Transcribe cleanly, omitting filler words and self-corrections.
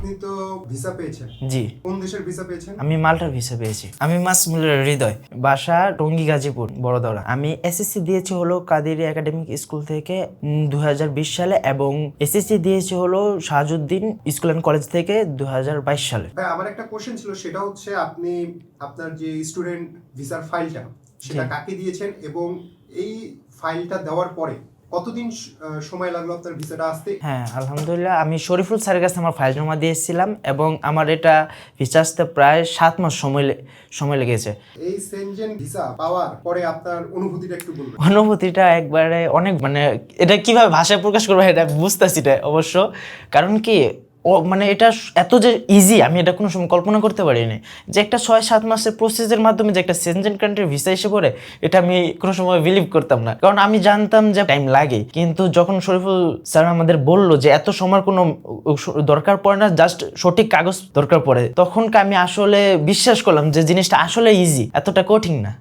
আপনি তো ভিসা পেয়েছেন। জি। কোন দেশের ভিসা পেয়েছেন? আমি মাল্টার ভিসা পেয়েছি। আমি মাসমুলের হৃদয়, বাসা টঙ্গী গাজীপুর বড়দরা। আমি এসএসসি দিয়েছি হলো কাদেরি একাডেমিক স্কুল থেকে 2020 সালে এবং এসএসসি দিয়েছি হলো শাহজুদ্দিন স্কুল অ্যান্ড কলেজ থেকে 2022 সালে। ভাই আমার একটা কোশ্চেন ছিল, সেটা হচ্ছে আপনি আপনার যে স্টুডেন্ট ভিসার ফাইলটা সেটা কাকে দিয়েছেন এবং এই ফাইলটা দেওয়ার পরে কতদিন সময় লাগলো আপনার ভিসাটা আসতে? হ্যাঁ, আলহামদুলিল্লাহ আমি শরীফুল স্যারের কাছে আমার ফাইল জমা দিয়েছিলাম এবং আমার এটা ভিসা আসতে প্রায় 7 মাস সময় লেগেছে। এই সেনজেন ভিসা পাওয়ার পরে আপনার অনুভূতিটা একটু বলবেন। অনুভূতিটা একবারে অনেক, মানে এটা কিভাবে ভাষায় প্রকাশ করবো এটা বুঝতেছি না অবশ্য। কারণ কি মানে এটা এত যে ইজি আমি এটা কোনো সময় কল্পনা করতে পারিনি যে একটা 6-7 মাসের প্রসেসের মাধ্যমে যে একটা সেনজেন কান্ট্রির ভিসা এসে পড়ে, এটা আমি কোনো সময় বিলিভ করতাম না। কারণ আমি জানতাম যে টাইম লাগে, কিন্তু যখন শরীফুল স্যার আমাদের বললো যে এত সময় কোনো দরকার পড়ে না, জাস্ট সঠিক কাগজ দরকার পড়ে, তখন আমি আসলে বিশ্বাস করলাম যে জিনিসটা আসলে ইজি, এতটা কঠিন না।